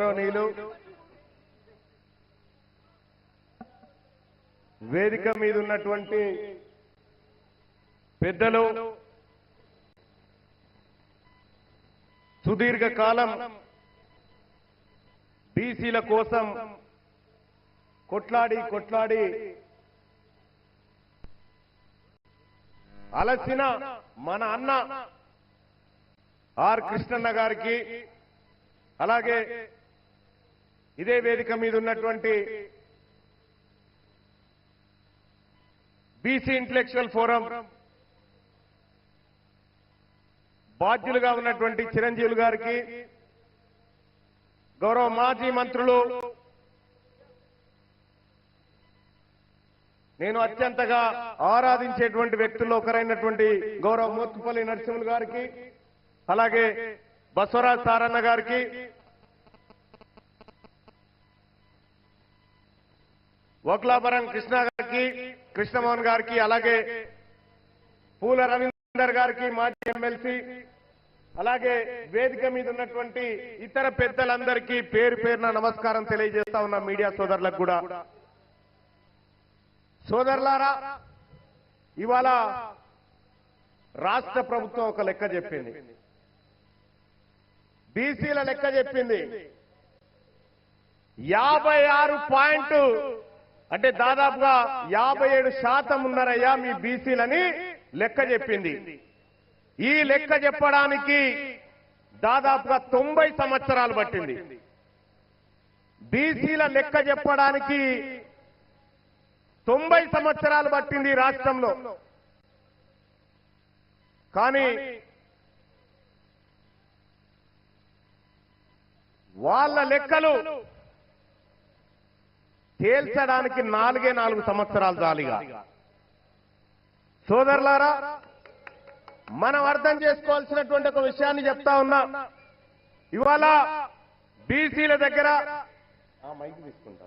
గౌరవనీయులు వేదిక మీద ఉన్నటువంటి పెద్దలు సుదీర్ఘ కాలం బీసీల కోసం కొట్లాడి అలసిన మన అన్న ఆర్ కృష్ణన్న గారికి అలాగే ఇదే వేదిక మీద ఉన్నటువంటి బీసీ ఇంటలెక్చువల్ ఫోరం బాధ్యులుగా ఉన్నటువంటి చిరంజీవి గారికి, గౌరవ మాజీ మంత్రులు, నేను అత్యంతగా ఆరాధించేటువంటి వ్యక్తుల్లో ఒకరైనటువంటి గౌరవ మోత్కుపల్లి నరసింహులు గారికి, అలాగే బసవరాజ్ సారన్న గారికి, వక్లాపురం కృష్ణ గారికి, కృష్ణమోహన్ గారికి, అలాగే పూల రవీందర్ గారికి, మాజీ ఎమ్మెల్సీ, అలాగే వేదిక మీద ఉన్నటువంటి ఇతర పెద్దలందరికీ పేరు పేరున నమస్కారం తెలియజేస్తా ఉన్న మీడియా సోదరులకు కూడా. సోదరులారా, ఇవాళ రాష్ట్ర ప్రభుత్వం ఒక లెక్క చెప్పింది, బీసీల లెక్క చెప్పింది. 56 అంటే దాదాపుగా 57% ఉన్నారయ్యా మీ బీసీలని లెక్క చెప్పింది. ఈ లెక్క చెప్పడానికి దాదాపుగా 90 సంవత్సరాలు పట్టింది. బీసీల లెక్క చెప్పడానికి 90 సంవత్సరాలు పట్టింది రాష్ట్రంలో. కానీ వాళ్ళ లెక్కలు తేల్చడానికి 4 సంవత్సరాలు చాలిగా. సోదరులారా, మనం అర్థం చేసుకోవాల్సినటువంటి ఒక విషయాన్ని చెప్తా ఉన్నా. ఇవాళ బీసీల దగ్గర మైక్ తీసుకుంటా,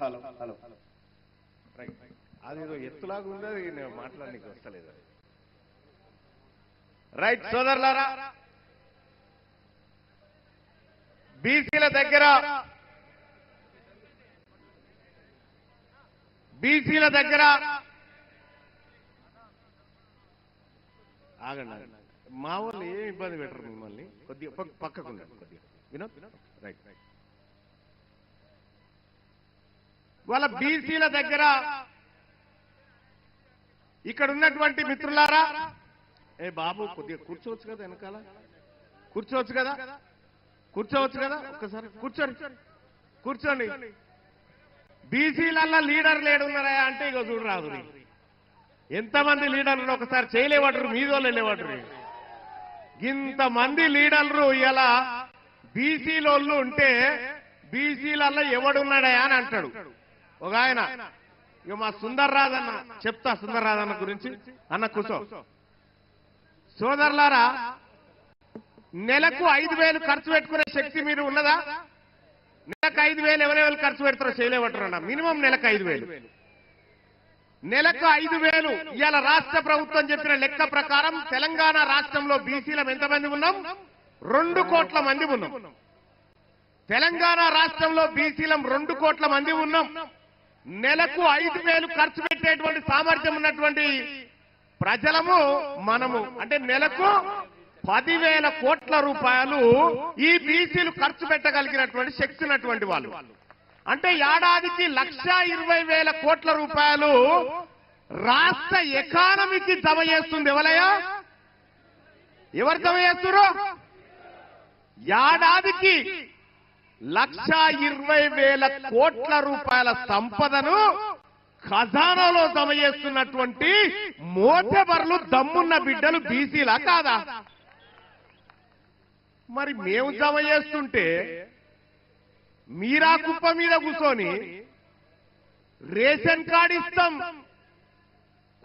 హలో హలో అది ఎత్తులాగా ఉంది, అది నేను మాట్లాడడానికి వస్తలేదు. రైట్ సోదరులారా, బీసీల దగ్గర ఆగండి, మా వాళ్ళు ఏం ఇబ్బంది పెట్టరు మిమ్మల్ని, కొద్దిగా పక్కకుండా కొద్దిగా వినోద్. Right right. వాళ్ళ బీసీల దగ్గర ఇక్కడ ఉన్నటువంటి మిత్రులారా, ఏ బాబు కొద్దిగా కూర్చోవచ్చు కదా, వెనకాల కూర్చోవచ్చు కదా, ఒక్కసారి కూర్చోండి. బీసీలల్లా లీడర్ లేడున్నారా అంటే ఇక చూడరాదు, ఎంతమంది లీడర్లు ఒకసారి చేయలేవాడరు, మీదోళ్ళు వెళ్ళేవాడరు. ఇంతమంది లీడర్లు ఇలా బీసీలోళ్ళు ఉంటే బీసీలల్లా ఎవడున్నాడా అని అంటాడు ఒక ఆయన. ఇక మా సుందర్రాజన్న చెప్తా, సుందర్రాజన్న గురించి. అన్న కూర్చో. సోదరులారా, నెలకు 5,000 ఖర్చు పెట్టుకునే శక్తి మీరు ఉన్నదా? నెలకు 5,000 ఎవరెవరు ఖర్చు పెడతారో చేయలేవటరన్నా. మినిమం నెలకు 5,000. నెలకు 5,000 ఇవాళ రాష్ట్ర ప్రభుత్వం చెప్పిన లెక్క ప్రకారం తెలంగాణ రాష్ట్రంలో బీసీలం ఎంతమంది ఉన్నాం? 2 కోట్ల మంది ఉన్నాం. తెలంగాణ రాష్ట్రంలో బీసీలం 2 కోట్ల మంది ఉన్నాం. నెలకు 5,000 ఖర్చు పెట్టేటువంటి సామర్థ్యం ఉన్నటువంటి ప్రజలము మనము. అంటే నెలకు 10,000 కోట్ల రూపాయలు ఈ బీసీలు ఖర్చు పెట్టగలిగినటువంటి శక్తి ఉన్నటువంటి వాళ్ళు. అంటే ఏడాదికి 1,20,000 కోట్ల రూపాయలు రాష్ట్ర ఎకానమీకి జమ చేస్తుంది. ఎవరు జమ చేస్తున్నారు? ఏడాదికి 1,20,000 కోట్ల రూపాయల సంపదను ఖజానాలో జమ చేస్తున్నటువంటి మోతబర్లు, దమ్మున్న బిడ్డలు బీసీలా కాదా? మరి మేము జమ చేస్తుంటే మీరా కుప్ప మీద కూర్చొని రేషన్ కార్డు ఇస్తాం,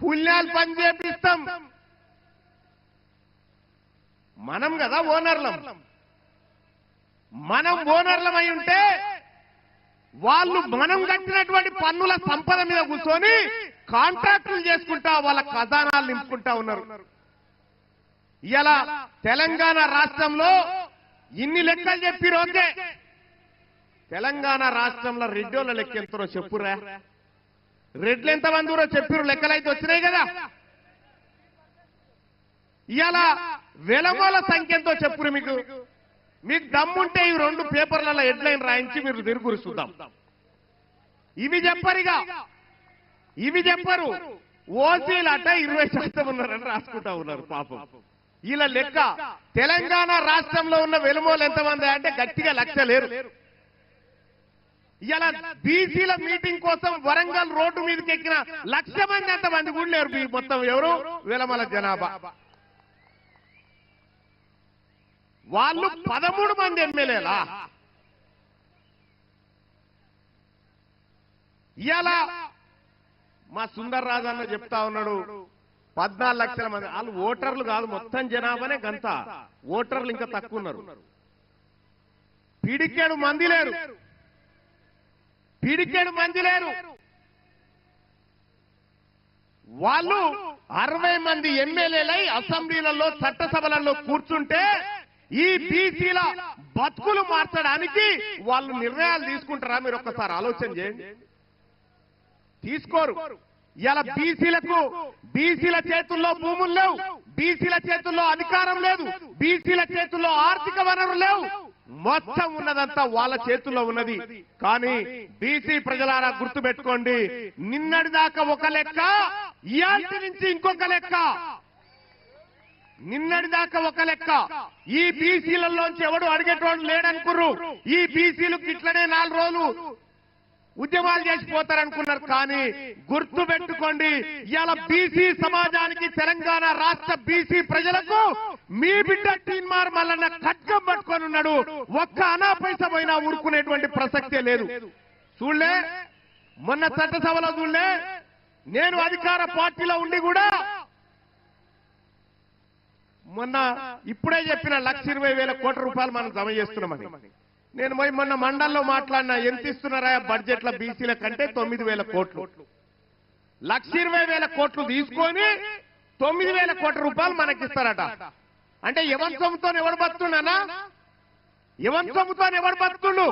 కూల్యాలు పని చేపిస్తాం, మనం కదా ఓనర్లం. మనం ఓనర్లమై ఉంటే వాళ్ళు మనం కట్టినటువంటి పన్నుల సంపద మీద కూర్చొని కాంట్రాక్టులు చేసుకుంటా వాళ్ళ ఖజానాలు నింపుకుంటా ఉన్నారు. ఇలా తెలంగాణ రాష్ట్రంలో ఇన్ని లెక్కలు చెప్పిరు. ఓకే, తెలంగాణ రాష్ట్రంలో రెడ్డోళ్ళ లెక్క ఎంతరో చెప్పురా. రెడ్లు ఎంతమంది ఊరో చెప్పిరు, లెక్కలైతే వచ్చినాయి కదా. ఇలా వెలమోల సంఖ్య ఎంతో చెప్పురు. మీకు దమ్ముంటే ఈ 2 పేపర్లలో హెడ్లైన్ రాయించి మీరు తిరుగురు చూద్దాం. ఇవి చెప్పరిగా, ఇవి చెప్పరు. ఓసీలట 20% ఉన్నారని రాసుకుంటా ఉన్నారు పాపం. ఇలా లెక్క తెలంగాణ రాష్ట్రంలో ఉన్న వెలుమోలు ఎంతమంది అంటే గట్టిగా 1,00,000 లేరు. ఇలా బీసీల మీటింగ్ కోసం వరంగల్ రోడ్డు మీదకి ఎక్కిన 1,00,000 మంది ఎంతమంది కూడా లేరు. మొత్తం ఎవరు వెలమల జనాభా. వాళ్ళు 13 మంది ఎమ్మెల్యేలా. ఇలా మా సుందర్ రాజు అన్న చెప్తా ఉన్నాడు 14 లక్షల మంది. వాళ్ళు ఓటర్లు కాదు, మొత్తం జనాభానే గంత. ఓటర్లు ఇంకా తక్కువ ఉన్నారు. పిడికేడు మంది లేరు, పిడికేడు మంది లేరు. వాళ్ళు 60 మంది ఎమ్మెల్యేలై అసెంబ్లీలలో చట్టసభలలో కూర్చుంటే ఈ బీసీల బతుకులు మార్చడానికి వాళ్ళు నిర్ణయాలు తీసుకుంటారా? మీరు ఒక్కసారి ఆలోచన చేయండి. తీసుకోరు. ఇలా బీసీల చేతుల్లో భూములు లేవు, బీసీల చేతుల్లో అధికారం లేదు, బీసీల చేతుల్లో ఆర్థిక వనరులు లేవు. మొత్తం ఉన్నదంతా వాళ్ళ చేతుల్లో ఉన్నది. కానీ బీసీ ప్రజలారా గుర్తుపెట్టుకోండి, నిన్నటి దాకా ఒక లెక్క, ఇయాల్టి నుంచి ఇంకొక లెక్క. నిన్నటి దాకా ఒక లెక్క. ఈ బీసీలలోంచి ఎవడు అడిగేటోడు లేడనుకుర్రు. ఈ బీసీలకు ఇట్లనే 4 రోజులు ఉద్యమాలు చేసిపోతారనుకున్నారు. కానీ గుర్తు పెట్టుకోండి, ఇవాళ బీసీ సమాజానికి, తెలంగాణ రాష్ట్ర బీసీ ప్రజలకు మీ బిడ్డ టీన్మార్ మల్లన్న ఖడ్గం పట్టుకొని ఉన్నాడు. ఒక్క అనా పైసా పోయినా ఊరుకునేటువంటి ప్రసక్తే లేదు. చూడలే మొన్న చట్టసభలో, చూడలే నేను అధికార పార్టీలో ఉండి కూడా మొన్న ఇప్పుడే చెప్పిన 1,20,000 కోట్ల రూపాయలు మనం జమ చేస్తున్నామని. నేను పోయి మొన్న మండల్లో మాట్లాడినా, ఎంత ఇస్తున్నారా బడ్జెట్ల బీసీల కంటే 9,000 కోట్లు. 1,20,000 కోట్లు తీసుకొని 9,000 కోట్ల రూపాయలు మనకిస్తారట. అంటే ఎవరి సొమ్ముతో ఎవడు బతుకున్నానా? ఎవరి సొమ్ముతో ఎవడు బతుకుండు?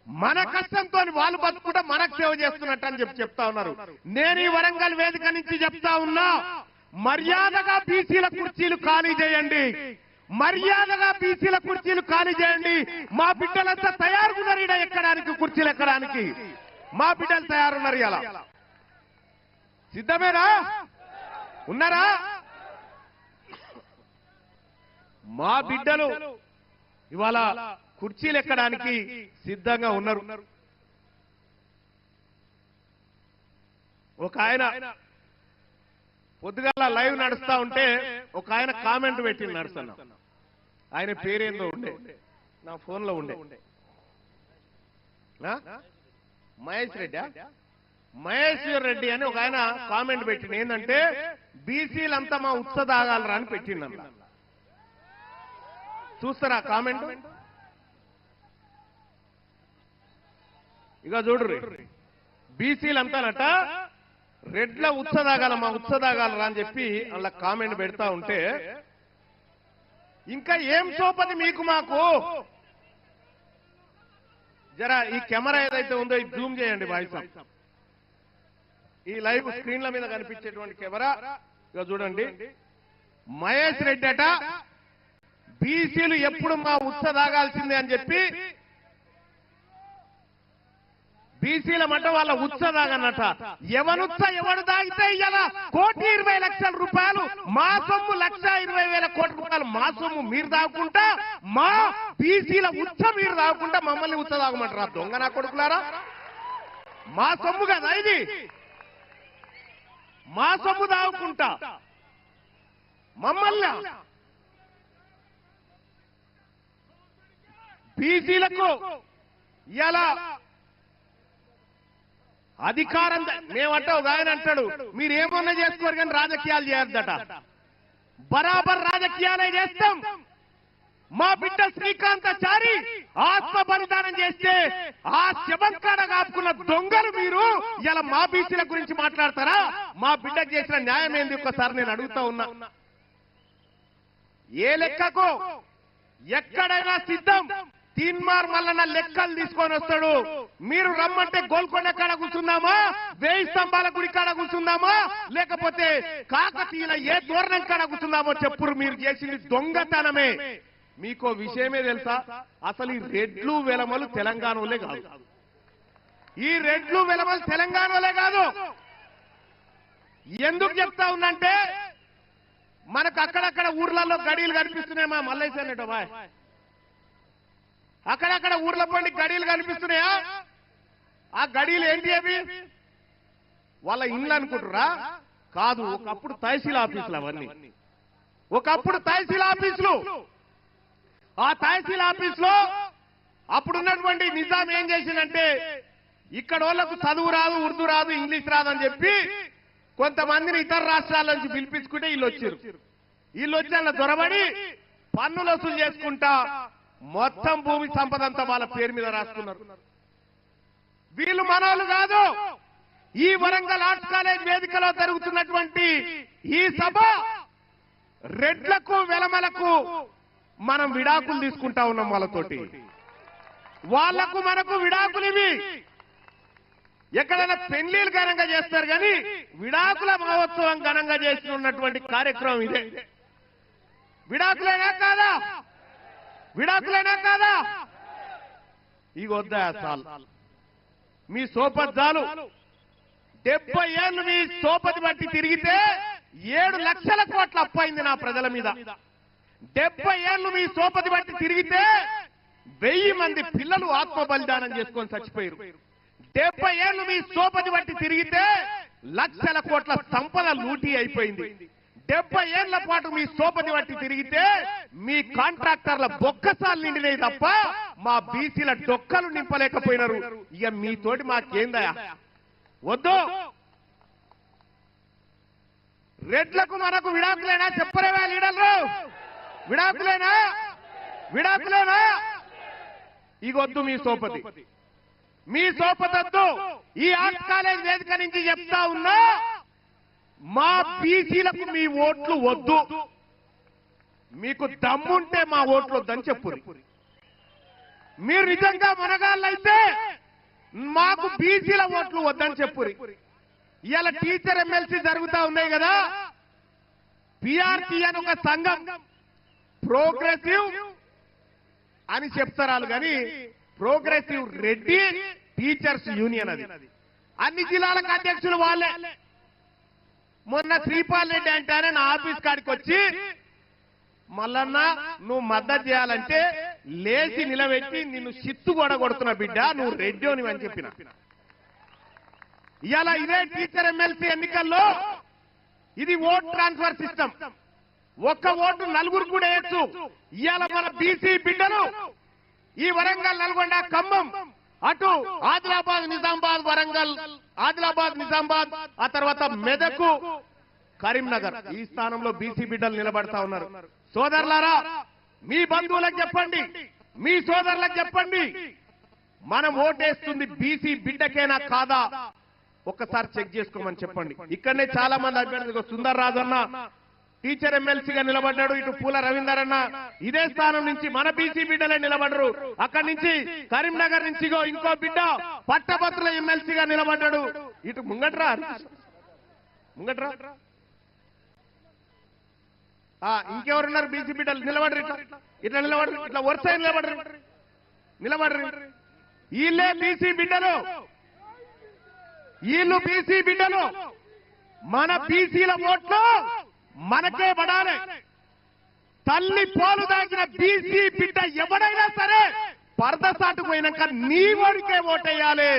మన కష్టంతో వాళ్ళు బతుకుంటే మనకు సేవ చేస్తున్నట్టు అని చెప్తా ఉన్నారు. నేను ఈ వరంగల్ వేదిక నుంచి చెప్తా ఉన్నా, మర్యాదగా బీసీల కుర్చీలు ఖాళీ చేయండి, మర్యాదగా బీసీల కుర్చీలు ఖాళీ చేయండి. మా బిడ్డలంతా తయారున్నారు ఈడ ఎక్కడానికి, కుర్చీలు ఎక్కడానికి మా బిడ్డలు తయారున్నారు. ఇలా సిద్ధమేనా? ఉన్నారా? మా బిడ్డలు ఇవాళ కుర్చీలు ఎక్కడానికి సిద్ధంగా ఉన్నారు. ఒక ఆయన పొద్దుగాల లైవ్ నడుస్తా ఉంటే ఒక ఆయన కామెంట్ పెట్టి నడుస్తున్నా. ఆయన పేరేందో ఉండే, నా ఫోన్ లో ఉండే. మహేశ్వర్ రెడ్డి అని ఒక ఆయన కామెంట్ పెట్టింది. ఏంటంటే బీసీలంతా మా ఉత్స తాగాలరా అని పెట్టిందన్న. చూస్తారా కామెంట్? ఇక చూడరు, బీసీలంతానట రెడ్ల ఉత్సదాగాల, మా ఉత్సదాగాలరా అని చెప్పి అలా కామెంట్ పెడతా ఉంటే, ఇంకా ఏం సోపది మీకు మాకు? జరా ఈ కెమెరా ఏదైతే ఉందో ఇది జూమ్ చేయండి వాయిస్. ఈ లైవ్ స్క్రీన్ల మీద కనిపించేటువంటి కెమెరా ఇక చూడండి. మహేష్ రెడ్డి అట బీసీలు ఎప్పుడు మా ఉత్సదాగాల్సిందే అని చెప్పి, బీసీల మట వాళ్ళ ఉత్స దాగన్నట. ఎవనుత్స ఎవడు దాగితే ఇలా 1,20,00,000 రూపాయలు మా సొమ్ము, 1,20,000 కోట్ల రూపాయలు మా సొమ్ము మీరు దాగుకుంటా, మా బీసీల ఉత్స మీరు దాగుకుంటా మమ్మల్ని ఉత్స దాగమంటారా? దొంగ నా కొడుకులారా, మా సొమ్ము కదా ఇది, మా సొమ్ము దాగుకుంటా మమ్మల్ని. బీసీలకు ఇలా అధికారం మేమంట. ఒక ఆయన అంటాడు మీరేమన్నా చేసుకోరు కానీ రాజకీయాలు చేయొద్దట. బరాబర్ రాజకీయాలే చేస్తాం. మా బిడ్డ శ్రీకాంతాచారి ఆత్మ బలిదానం చేస్తే ఆ శవంకాడ కాపుకున్న దొంగలు మీరు ఇలా మా బీసీల గురించి మాట్లాడతారా? మా బిడ్డకు చేసిన న్యాయం ఏంది ఒక్కసారి నేను అడుగుతా ఉన్నా. ఏ లెక్కకు ఎక్కడైనా సిద్ధం. తీన్మార్ మల్లన్న లెక్కలు తీసుకొని వస్తాడు. మీరు రమ్మంటే గోల్కొండ కాడ కూర్చుందామా, 1000 స్తంభాల గుడి కాడ కూర్చుందామా, లేకపోతే కాకతీయుల ఏ దూరణం కాడ కూర్చుందామో చెప్పురు. మీరు చేసింది దొంగతనమే. మీకో విషయమే తెలుసా, అసలు ఈ రెడ్లు వెలమలు తెలంగాణలో కాదు. ఈ రెడ్లు వెలమలు తెలంగాణలో కాదు. ఎందుకు చెప్తా ఉందంటే, మనకు అక్కడక్కడ ఊర్లలో గడియలు కనిపిస్తున్నాయి. మా మల్లయ్య బాయ్, అక్కడక్కడ ఊర్ల పండి గడియలు కనిపిస్తున్నాయా? ఆ గడియలు ఏంటి అవి? వాళ్ళ ఇండ్లు అనుకుంటురా? కాదు, ఒకప్పుడు తహసీల్ ఆఫీసులు అవన్నీ. ఒకప్పుడు తహసీల్ ఆఫీసులు. ఆ తహసీల్ ఆఫీసులో అప్పుడున్నటువంటి నిజాం ఏం చేసిందంటే, ఇక్కడ వాళ్ళకు చదువు రాదు, ఉర్దూ రాదు, ఇంగ్లీష్ రాదు అని చెప్పి కొంతమందిని ఇతర రాష్ట్రాల నుంచి పిలిపించుకుంటే వీళ్ళు వచ్చారు. వీళ్ళు వచ్చి అలా దొరబడి పన్నులు వసూలు చేసుకుంటా మొత్తం భూమి సంపద అంతా వాళ్ళ పేరు మీద రాసుకున్నారు. వీళ్ళు మనోళ్ళు కాదు. ఈ వరంగల్ ఆర్ట్స్ కాలేజ్ వేదికలో జరుగుతున్నటువంటి ఈ సభ రెడ్లకు వెలమలకు మనం విడాకులు తీసుకుంటా ఉన్నాం. వాళ్ళతోటి వాళ్లకు మనకు విడాకులు ఇవి. ఎక్కడైనా పెళ్లిళ్ళు ఘనంగా చేస్తారు కానీ విడాకుల మహోత్సవం ఘనంగా చేస్తున్నటువంటి కార్యక్రమం ఇదే. విడాకులైనా కాదా? విడాకులైనా కాదా? ఈ వద్దా సాల్ మీ సోపద్దాలు 70 ఏళ్ళు మీ సోపతి బట్టి తిరిగితే 7 లక్షల కోట్ల అప్పయింది నా ప్రజల మీద. 70 ఏళ్ళు మీ సోపతి బట్టి తిరిగితే 1000 మంది పిల్లలు ఆత్మ బలిదానం చేసుకొని చచ్చిపోయారు. 70 ఏళ్ళు మీ సోపతి బట్టి తిరిగితే లక్షల కోట్ల సంపద లూటీ అయిపోయింది. 70 ఏళ్ల పాటు మీ సోపతి బట్టి తిరిగితే మీ కాంట్రాక్టర్ల బొక్కసాలు నిండినాయి తప్ప మా బీసీల డొక్కలు నింపలేకపోయినారు. ఇక మీతోటి మాకేందయా? వద్దు. రెడ్లకు మనకు విడాకులేనా? చెప్పరేవా లీడర్లు? విడాకులేనా? విడాకులేనా? ఇగొద్దు మీ సోపతి. మీ సోపతొద్దు. ఈ ఆర్ట్స్ కాలేజ్ వేదిక నుంచి చెప్తా ఉన్నా, మా బీసీలకు మీ ఓట్లు వద్దు. మీకు దమ్ముంటే మా ఓట్లు వద్దని చెప్పు. మీరు నిజంగా మనగాళ్ళైతే మాకు బీసీల ఓట్లు వద్దని చెప్పు. ఇవాళ టీచర్ ఎమ్మెల్సీ జరుగుతా ఉన్నాయి కదా. పిఆర్టీ అని ఒక సంఘం, ప్రోగ్రెసివ్ అని చెప్తారు కానీ ప్రోగ్రెసివ్ రెడ్డి టీచర్స్ యూనియన్ అది. అన్ని జిల్లాలకు అధ్యక్షులు వాళ్ళే. మొన్న శ్రీపాల్ రెడ్డి అంటానే నా ఆఫీస్ కాడికి వచ్చి, మల్లన్న నువ్వు మద్దతు చేయాలంటే లేచి నిలబెట్టి నిన్ను చిత్తు కొడుతున్న బిడ్డ, నువ్వు రెడ్డిని అని చెప్పిన. ఇవాళ ఇదే టీచర్ ఎమ్మెల్సీ ఎన్నికల్లో ఇది ఓట్ ట్రాన్స్ఫర్ సిస్టమ్. ఒక్క ఓటు నలుగురు కూడా వేయచ్చు. ఇవాళ మన బీసీ బిడ్డలు ఈ వరంగల్, నల్గొండ, ఖమ్మం, అటు ఆదిలాబాద్, నిజామాబాద్, వరంగల్, ఆదిలాబాద్, నిజామాబాద్, ఆ తర్వాత మెదకు, కరీంనగర్, ఈ స్థానంలో బీసీ బిడ్డలు నిలబడతా ఉన్నారు. సోదరులారా, మీ బంధువులకు చెప్పండి, మీ సోదరులకు చెప్పండి, మనం ఓటేస్తుంది బీసీ బిడ్డకేనా కాదా ఒక్కసారి చెక్ చేసుకోమని చెప్పండి. ఇక్కడనే చాలా మంది అభ్యర్థులు, సుందర్ రాజన్న టీచర్ ఎమ్మెల్సీగా నిలబడ్డాడు, ఇటు పూల రవీందర్ అన్న ఇదే స్థానం నుంచి మన బీసీ బిడ్డలే నిలబడరు. అక్కడి నుంచి కరీంనగర్ నుంచి ఇంకో బిడ్డ పట్టభద్రుల ఎమ్మెల్సీగా నిలబడ్డాడు. ఇటు ముంగట్రా ముంగట్రా ఇంకెవరున్నారు బీసీ బిడ్డలు? నిలబడరు. ఇట్లా నిలబడరు, ఇట్లా వరుస నిలబడరు. వీళ్ళే బీసీ బిడ్డలు, వీళ్ళు బీసీ బిడ్డలు. మన బీసీల ఓట్లు మనకే పడాలి. తల్లి పాలు దాగిన బీసీ బిడ్డ ఎవడైనా సరే పరదసాటు పోయినాక నీ వాడికే ఓటేయాలి.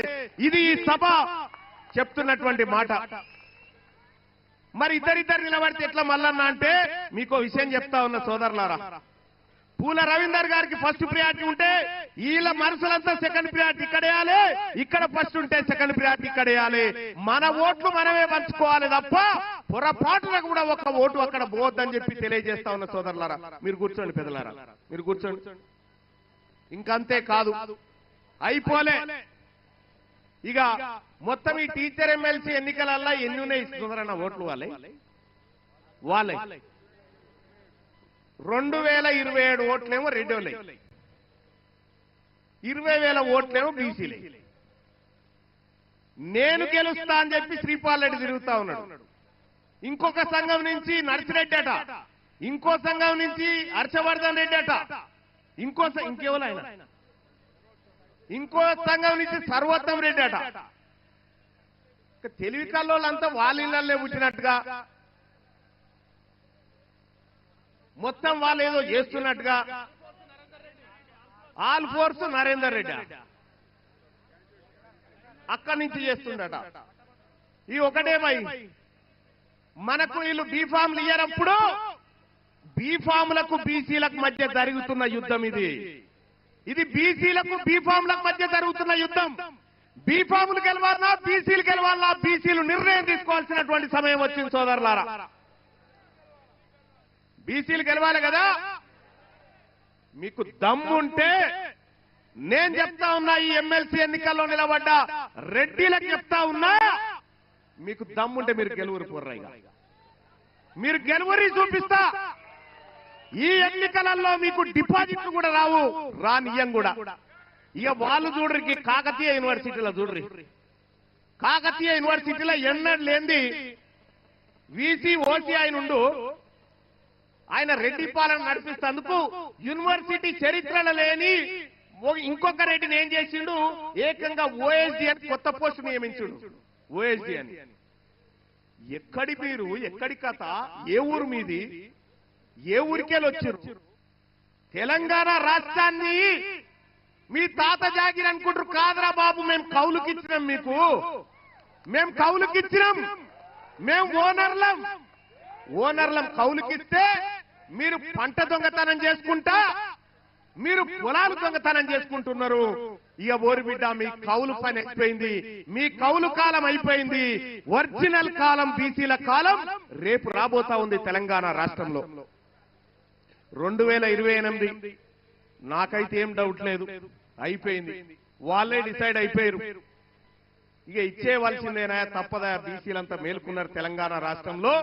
ఇది ఈ సభ చెప్తున్నటువంటి మాట. మరి ఇద్దరిద్దరు నిలబడితే ఎట్లా మల్లన్న అంటే, మీకో విషయం చెప్తా ఉన్న సోదరులారా, పూల రవీందర్ గారికి ఫస్ట్ ప్రియారిటీ ఉంటే వీళ్ళ మనసులంతా సెకండ్ ప్రియారిటీ ఇక్కడ వేయాలి, ఇక్కడ ఫస్ట్ ఉంటే సెకండ్ ప్రియారిటీ ఇక్కడ వేయాలి. మన ఓట్లు మనమే పంచుకోవాలి తప్ప పొరపాటున కూడా ఒక ఓటు అక్కడ పోవద్దని చెప్పి తెలియజేస్తా ఉన్న సోదరులారా. మీరు కూర్చోండి పెద్దలారా, మీరు కూర్చోండి. ఇంకంతే కాదు, అయిపోలే. ఇక మొత్తం ఈ టీచర్ ఎమ్మెల్సీ ఎన్నికలల్లా ఎన్ని ఉన్నాయి సోదరన్న ఓట్లు? వాళ్ళే 2027 ఓట్లేమో రెడ్డోలే, 20,000 ఓట్లేమో బీసీలే. నేను గెలుస్తా అని చెప్పి శ్రీపాల్ రెడ్డి తిరుగుతా ఉన్నాడు. ఇంకొక సంఘం నుంచి నర్సిరెడ్డి అట, ఇంకో సంఘం నుంచి హర్షవర్ధన్ రెడ్డి అట, ఇంకెవరు ఆయన, ఇంకో సంఘం నుంచి సర్వోత్తం రెడ్డి అట. తెలివి కల్లోళ్ళంతా వాళ్ళ ఇళ్లే పుట్టినట్టుగా, మొత్తం వాళ్ళు ఏదో చేస్తున్నట్టుగా. ఆల్ ఫోర్స్ నరేందర్ రెడ్డి అక్కడి నుంచి చేస్తుండట. ఈ ఒకటే భయ, మనకు వీళ్ళు బీఫామ్లు ఇయ్యనప్పుడు బీఫాములకు బీసీలకు మధ్య జరుగుతున్న యుద్ధం ఇది. ఇది బీసీలకు బీఫాములకు మధ్య జరుగుతున్న యుద్ధం. బీఫాములు గెలవాలన్నా బీసీలు గెలవాలన్నా బీసీలు నిర్ణయం తీసుకోవాల్సినటువంటి సమయం వచ్చింది సోదరులారా. బీసీలు గెలవాలి కదా. మీకు దమ్ముంటే నేను చెప్తా ఉన్నా, ఈ ఎమ్మెల్సీ ఎన్నికల్లో నిలబడ్డ రెడ్డిలకు చెప్తా ఉన్నా, మీకు దమ్ముంటే మీరు గెలువురు పోర్రాయిగా, మీరు గెలువురి చూపిస్తా. ఈ ఎన్నికలలో మీకు డిపాజిట్లు కూడా రావు, రానియం కూడా. ఇక వాళ్ళు చూడరికి కాకతీయ యూనివర్సిటీలో చూడరి, కాకతీయ యూనివర్సిటీలో ఎన్నడూ లేంది వీసీ ఓసీ అయినుండు ఆయన రెడ్డి పాలన నడిపిస్తేందుకు యూనివర్సిటీ చరిత్రలో లేని ఇంకొక రెడ్డిని ఏం చేసిండు, ఏకంగా ఓఎస్డీ అని కొత్త పోస్టు నియమించుడు. ఓఎస్డీ అని ఎక్కడి మీరు, ఎక్కడి కథ, ఏ ఊరు మీది, ఏ ఊరికెళ్ళొచ్చారు? తెలంగాణ రాష్ట్రాన్ని మీ తాత జాగిరి అనుకుంటారు. కాదరా బాబు, మేము కౌలుకిచ్చినాం, మీకు మేము కౌలుకిచ్చినాం, మేము ఓనర్లం కౌలుకిస్తే మీరు పంట దొంగతనం చేసుకుంటా, మీరు పొలాలు దొంగతనం చేసుకుంటున్నారు. ఇక ఓరి బిడ్డ, మీ కౌలు పని అయిపోయింది, మీ కౌలు కాలం అయిపోయింది. ఒరిజినల్ కాలం బీసీల కాలం రేపు రాబోతా ఉంది తెలంగాణ రాష్ట్రంలో. 2028 నాకైతే ఏం డౌట్ లేదు, అయిపోయింది. వాళ్ళే డిసైడ్ అయిపోయారు. ఇక ఇచ్చేవలసిందేనా, తప్పదా? బీసీలంతా మేలుకున్నారు తెలంగాణ రాష్ట్రంలో,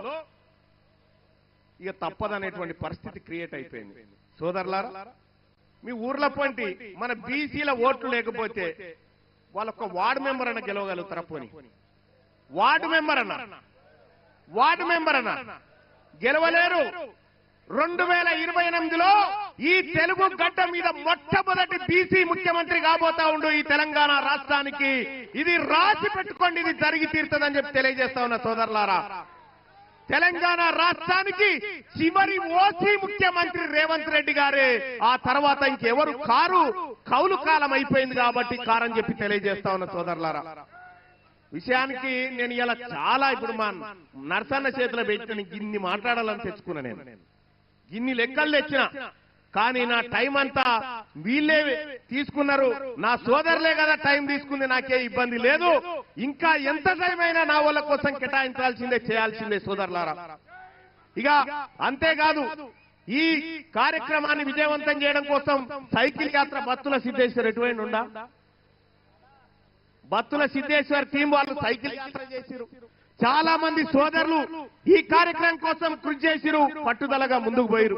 ఇక తప్పదనేటువంటి పరిస్థితి క్రియేట్ అయిపోయింది. సోదరులారా, మీ ఊర్ల పొంటి మన బీసీల ఓట్లు లేకపోతే వాళ్ళొక్క వార్డు మెంబర్ అన్న గెలవగలుగుతారా? పోని వార్డు మెంబర్ అన్న గెలవలేరు. 2028లో ఈ తెలుగు గడ్డ మీద మొట్టమొదటి బీసీ ముఖ్యమంత్రి కాబోతా ఉండు ఈ తెలంగాణ రాష్ట్రానికి. ఇది రాసి పెట్టుకోండి, ఇది జరిగి తీరుతుందని చెప్పి తెలియజేస్తా ఉన్నా సోదరులారా. తెలంగాణ రాష్ట్రానికి చివరి ఓసీ ముఖ్యమంత్రి రేవంత్ రెడ్డి గారే. ఆ తర్వాత ఇంకెవరు కారు. కౌలు కాలం అయిపోయింది కాబట్టి కారని చెప్పి తెలియజేస్తా ఉన్న సోదరులారా. విషయానికి నేను ఇలా చాలా ఇప్పుడు మా నర్సన్న చేతిలో పెట్టుకుని ఇన్ని మాట్లాడాలని తెచ్చుకున్నా. నేను ఇన్ని లెక్కలు తెచ్చిన, కానీ నా టైం అంతా వీళ్ళే తీసుకున్నారు. నా సోదరులే కదా టైం తీసుకుంది, నాకే ఇబ్బంది లేదు. ఇంకా ఎంత టైం అయినా నా వాళ్ళ కోసం కేటాయించాల్సిందే, చేయాల్సిందే సోదరులారా. ఇక అంతేకాదు, ఈ కార్యక్రమాన్ని విజయవంతం చేయడం కోసం సైకిల్ యాత్ర బత్తుల సిద్ధేశ్వర్ ఎటువంటి ఉండా, బత్తుల సిద్ధేశ్వర్ టీం వాళ్ళు సైకిల్ యాత్ర చేసిరు. చాలా మంది సోదరులు ఈ కార్యక్రమం కోసం కృషి చేసిరు, పట్టుదలగా ముందుకు పోయిరు.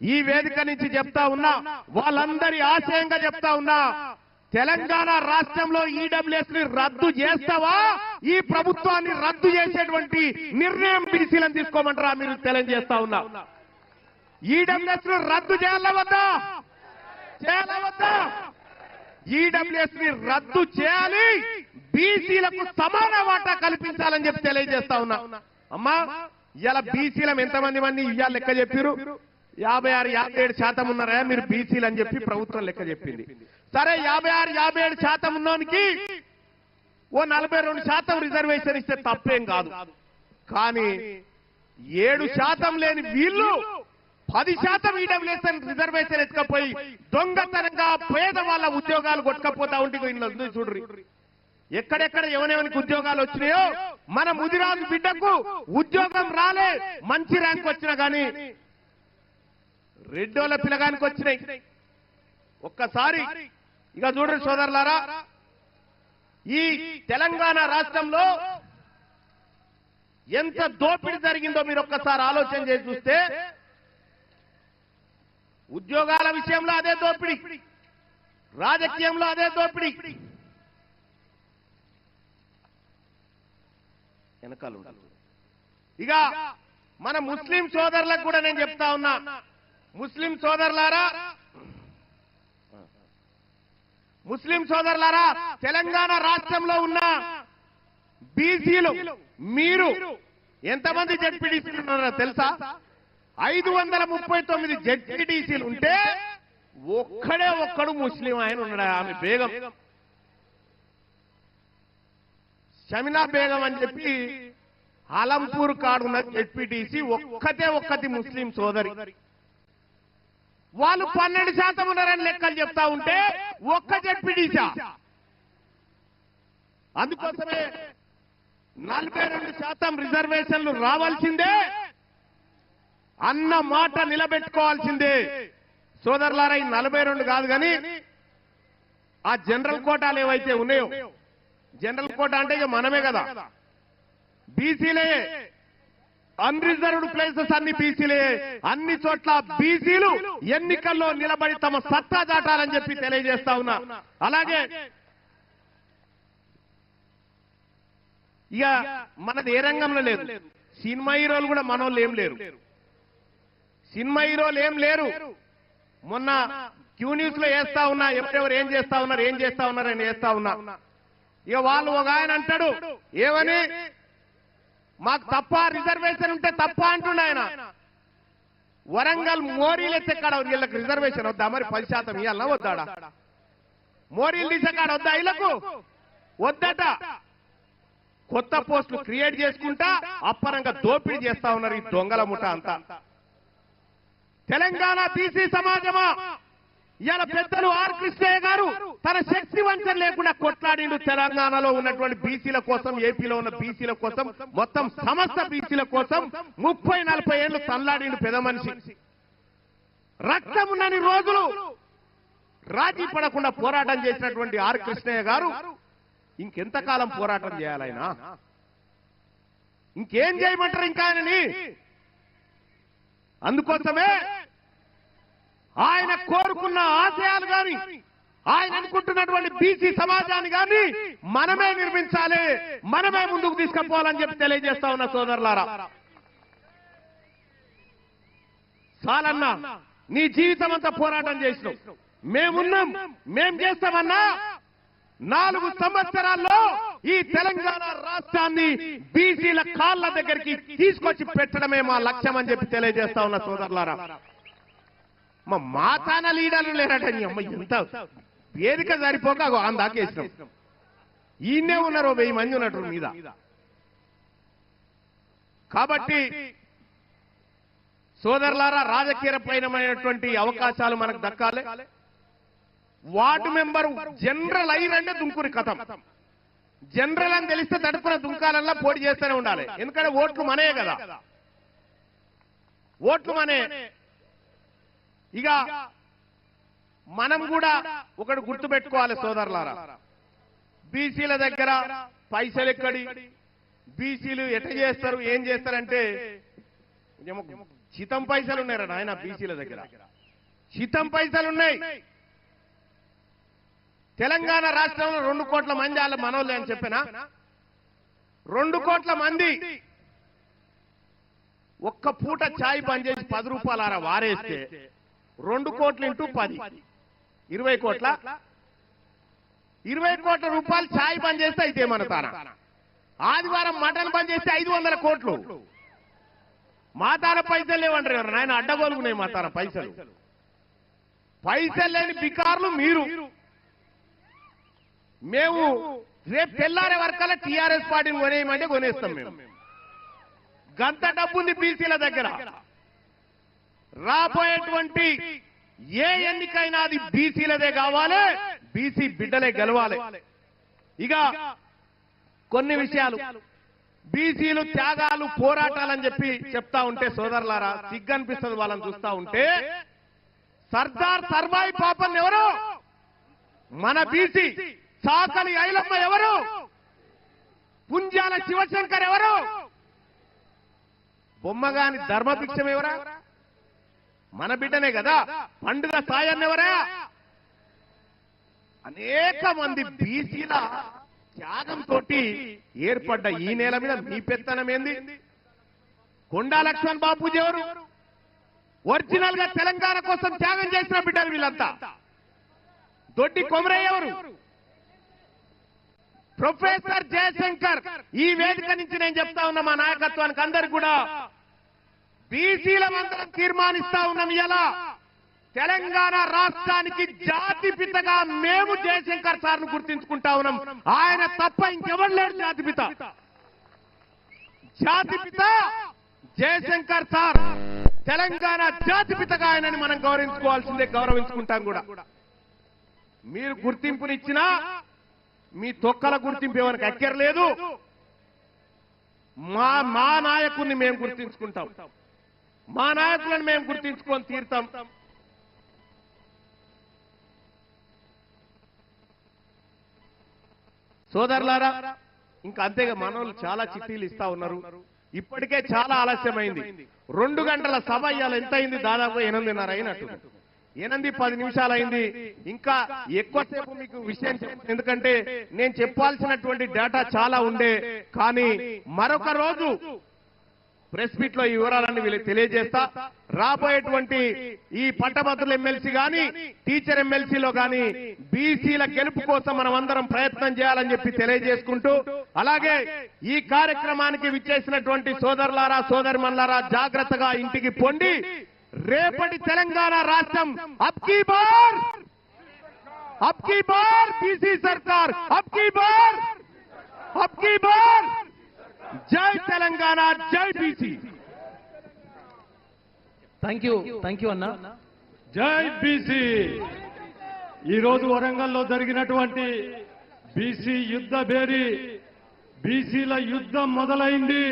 ఈ వేదిక నుంచి చెప్తా ఉన్నా, వాళ్ళందరి ఆశయంగా చెప్తా ఉన్నా, తెలంగాణ రాష్ట్రంలో ఈడబ్ల్యూఎస్ ని రద్దు చేస్తావా? ఈ ప్రభుత్వాన్ని రద్దు చేసేటువంటి నిర్ణయం బీసీలను తీసుకోమంటారా? మీరు తెలియజేస్తా ఉన్నా, ఈడబ్ల్యూఎస్ ని రద్దు చేయాలా వద్దా? ఈడబ్ల్యూఎస్ ని రద్దు చేయాలి, బీసీలకు సమాన వాటా కల్పించాలని చెప్పి తెలియజేస్తా ఉన్నా. అమ్మా, ఇలా బీసీలం ఎంతమంది ఇవాళ లెక్క చెప్పారు? 56-57% ఉన్నారా మీరు బీసీలు అని చెప్పి ప్రభుత్వం లెక్క చెప్పింది. సరే, 56-57% ఉన్నోనికి ఓ 42% రిజర్వేషన్ ఇస్తే తప్పేం కాదు. కానీ 7% లేని వీళ్ళు 10% ఈడబ్ల్యూఎస్ రిజర్వేషన్ ఎత్తుకపోయి దొంగతనంగా పేదవాళ్ళ ఉద్యోగాలు కొట్టుకపోతా ఉంటే ఇల్లు చూడ్రి. ఎక్కడెక్కడ ఎవరెవరికి ఉద్యోగాలు వచ్చినాయో, మన ముదిరాజు బిడ్డకు ఉద్యోగం రాలే, మంచి ర్యాంక్ వచ్చినా కానీ రెడ్డోళ్ళ పిల్లగానికి వచ్చినాయి. ఒక్కసారి ఇక చూడండి సోదరులారా, ఈ తెలంగాణ రాష్ట్రంలో ఎంత దోపిడీ జరిగిందో మీరు ఒక్కసారి ఆలోచన చేసి చూస్తే, ఉద్యోగాల విషయంలో అదే దోపిడీ, రాజకీయంలో అదే దోపిడీ. వెనకాల ఇక మన ముస్లిం సోదరులకు కూడా నేను చెప్తా ఉన్నా, ముస్లిం సోదరులారా, తెలంగాణ రాష్ట్రంలో ఉన్న బీసీలు మీరు ఎంతమంది జడ్పీటీసీలు ఉన్నారో తెలుసా? 539 జడ్పీటీసీలు ఉంటే ఒక్కడు ముస్లిం ఆయన ఉన్నాడు. ఆమె బేగం, షమినా బేగం అని చెప్పి ఆలంపూర్ కాడున్న జడ్పీటీసీ ఒక్కతి ముస్లిం సోదరి. వాళ్ళు 12% ఉన్నారని లెక్కలు చెప్తా ఉంటే ఒక్క జడ్పీటీసీ. అందుకోసమే 42% రిజర్వేషన్లు రావాల్సిందే అన్న మాట నిలబెట్టుకోవాల్సిందే. సోదరులారా, ఈ 42 కాదు కానీ ఆ జనరల్ కోటాలు ఏవైతే ఉన్నాయో, జనరల్ కోటా అంటే ఇక మనమే కదా, బీసీలే, అన్రిజర్వ్డ్ ప్లేసెస్ అన్ని బీసీలే. అన్ని చోట్ల బీసీలు ఎన్నికల్లో నిలబడి తమ సత్తా చాటాలని చెప్పి తెలియజేస్తా ఉన్నా. అలాగే ఇక మనది ఏ రంగంలో లేదు, సినిమా హీరోలు కూడా మనోళ్ళు ఏం లేరు, సినిమా హీరోలు ఏం లేరు. మొన్న క్యూ న్యూస్ లో వేస్తా ఉన్నా, ఎవరెవరు ఏం చేస్తా ఉన్నారు అని వేస్తా ఉన్నా. ఇక వాళ్ళు ఒక ఆయన అంటాడు ఏమని, మాకు తప్ప రిజర్వేషన్ ఉంటే తప్ప అంటుండే ఆయన. వరంగల్ మోరీలు ఎత్తేకాడ వీళ్ళకి రిజర్వేషన్ వద్దా మరి? 10% ఇవ్వాలన్నా వద్దాడా? మోరీలు తీసేకాడ వద్దా వీళ్ళకు? వద్దట. కొత్త పోస్టులు క్రియేట్ చేసుకుంటా అప్పరంగా దోపిడీ చేస్తా ఉన్నారు ఈ దొంగల ముఠ అంతా. తెలంగాణ బీసీ సమాజమా, ఇవాళ పెద్దలు ఆర్ కృష్ణయ్య గారు తన శక్తి వంచన లేకుండా కొట్లాడిండు తెలంగాణలో ఉన్నటువంటి బీసీల కోసం, ఏపీలో ఉన్న బీసీల కోసం, మొత్తం సమస్త బీసీల కోసం 30-40 ఏళ్లు తల్లాడిండు పెద్ద మనిషి. రక్తం ఉన్నన్ని రోజులు రాజీ పడకుండా పోరాటం చేసినటువంటి ఆర్ కృష్ణయ్య గారు ఇంకెంతకాలం పోరాటం చేయాలైనా? ఇంకేం చేయమంటారు ఇంకా ఆయనని? అందుకోసమే ఆయన కోరుకున్న ఆశయాలు గాని, ఆయన అనుకుంటున్నటువంటి బీసీ సమాజాన్ని గాని మనమే నిర్మించాలి, మనమే ముందుకు తీసుకుపోవాలని చెప్పి తెలియజేస్తా ఉన్న సోదరులారా. చాలన్నా, నీ జీవితం అంతా పోరాటం చేసినావు, మేమున్నాం, మేం చేస్తామన్నా 4 సంవత్సరాల్లో ఈ తెలంగాణ రాష్ట్రాన్ని బీసీల కాళ్ళ దగ్గరికి తీసుకొచ్చి పెట్టడమే మా లక్ష్యం అని చెప్పి తెలియజేస్తా ఉన్న సోదరులారా. మా మాతాన లీడర్లు లేరట. అమ్మ ఎంత వేదిక సరిపోక అందాకేసినాం. ఈయనే ఉన్నారు 1000 మంది ఉన్నట్టు మీద. కాబట్టి సోదరులారా, రాజకీయపరమైనటువంటి అవకాశాలు మనకు దక్కాలి. వార్డు మెంబరు జనరల్ అయినంటే దుంకురి కథం. జనరల్ అని తెలిస్తే తడుపున దుంకాలల్లా పోటీ చేస్తూనే ఉండాలి. ఎందుకంటే ఓట్లు మనే కదా, ఓట్లు మనే. ఇక మనం కూడా ఒకటి గుర్తుపెట్టుకోవాలి సోదరులారా, బీసీల దగ్గర పైసలు ఎక్కడి, బీసీలు ఎట చేస్తారు, ఏం చేస్తారంటే చితం పైసలు ఉన్నాయట ఆయన బీసీల దగ్గర, చితం పైసలు ఉన్నాయి. తెలంగాణ రాష్ట్రంలో 2 కోట్ల మంది వాళ్ళ మనోళ్ళే అని చెప్పినా, 2 కోట్ల మంది ఒక్క పూట ఛాయ్ బంద్ చేసి 10 రూపాయలు అర వారేస్తే 2 కోట్లు ఇంటూ 10 20 కోట్ల, 20 కోట్ల రూపాయలు ఛాయ్ బంద్ చేస్తే అయితే మన తాన. ఆదివారం మటన్ బంద్ చేస్తే 500 కోట్లు. మా తాన పైసలు లేవంటారు నాయన, అడ్డగోలుగున్నాయి మా తాన పైసలు. పైసలు లేని బికార్లు మీరు. మేము రేపు తెల్లారే వరకల్లా టీఆర్ఎస్ పార్టీని కొనేయమంటే కొనేస్తాం. మేము గంత డబ్బుంది బీసీల దగ్గర. రాబోయేటువంటి ఏ ఎన్నికైనా అది బీసీలదే కావాలి, బీసీ బిడ్డలే గెలవాలి. ఇక కొన్ని విషయాలు బీసీలు త్యాగాలు పోరాటాలని చెప్పి చెప్తా ఉంటే సోదరులారా సిగ్గనిపిస్తుంది వాళ్ళని చూస్తా ఉంటే. సర్దార్ సర్వాయి పాపన్ ఎవరు? మన బీసీ. సాకలి ఐలమ్మ ఎవరు? పుంజాల శివశంకర్ ఎవరు? బొమ్మగాని ధర్మభిక్షం ఎవరా? మన బిడ్డనే కదా. పండుగ సాయాన్ని ఎవరా? అనేక మంది బీసీల త్యాగంతో ఏర్పడ్డ ఈ నేల మీద మీ పెత్తనం ఏంది? కొండా లక్ష్మణ్ బాపూజీ ఎవరు? ఒరిజినల్ గా తెలంగాణ కోసం త్యాగం చేసిన బిడ్డలు వీళ్ళంతా. దొడ్డి కొమరయ్య ఎవరు? ప్రొఫెసర్ జయశంకర్. ఈ వేదిక నుంచి నేను చెప్తా ఉన్నా మా నాయకత్వానికి అందరికి కూడా, బీసీల మందరం తీర్మానిస్తా ఉన్నాం ఇలా తెలంగాణ రాష్ట్రానికి జాతిపితగా మేము జయశంకర్ సార్ను గుర్తించుకుంటా ఉన్నాం. ఆయన తప్ప ఇంకెవరు లేడు జాతిపిత. జాతిపిత జయశంకర్ సార్, తెలంగాణ జాతిపితగా ఆయనని మనం గౌరవించుకోవాల్సిందే, గౌరవించుకుంటాం కూడా. మీరు గుర్తింపునిచ్చినా మీ తొక్కల గుర్తింపు ఎవరికి అక్కర్లేదు. మా నాయకుడిని మేము గుర్తించుకుంటాం, మా నాయకులను మేము గుర్తించుకొని తీరుతాం. సోదరులారా, ఇంకా అంతేగా మనోళ్ళు చాలా చిట్టీలు ఇస్తా ఉన్నారు. ఇప్పటికే చాలా ఆలస్యమైంది. 2 గంటల సభ ఇవాళ ఎంత అయింది? దాదాపు 8:30 అయినట్టు. 8-10 నిమిషాలు అయింది. ఇంకా ఎక్కువసేపు మీకు విషయం ఎందుకంటే నేను చెప్పాల్సినటువంటి డేటా చాలా ఉండే, కానీ మరొక రోజు ప్రెస్ మీట్ లో ఈ వివరాలన్నీ వీళ్ళకి తెలియజేస్తా. రాబోయేటువంటి ఈ పట్టభద్రుల ఎమ్మెల్సీ గాని టీచర్ ఎమ్మెల్సీలో గాని బీసీల గెలుపు కోసం మనం అందరం ప్రయత్నం చేయాలని చెప్పి తెలియజేసుకుంటూ, అలాగే ఈ కార్యక్రమానికి విచ్చేసినటువంటి సోదరులారా సోదరిమణులారా జాగ్రత్తగా ఇంటికి పొండి. రేపటి తెలంగాణ రాష్ట్రం అబ్కీ బార్ బీసీ సర్కార్, అబ్కీ బార్ జై తెలంగాణ, జై బీసీ. థ్యాంక్ యూ అన్న. జై బీసీ. ఈరోజు వరంగల్లో జరిగినటువంటి బీసీ యుద్ధ భేరీ, బీసీల యుద్ధం మొదలైంది.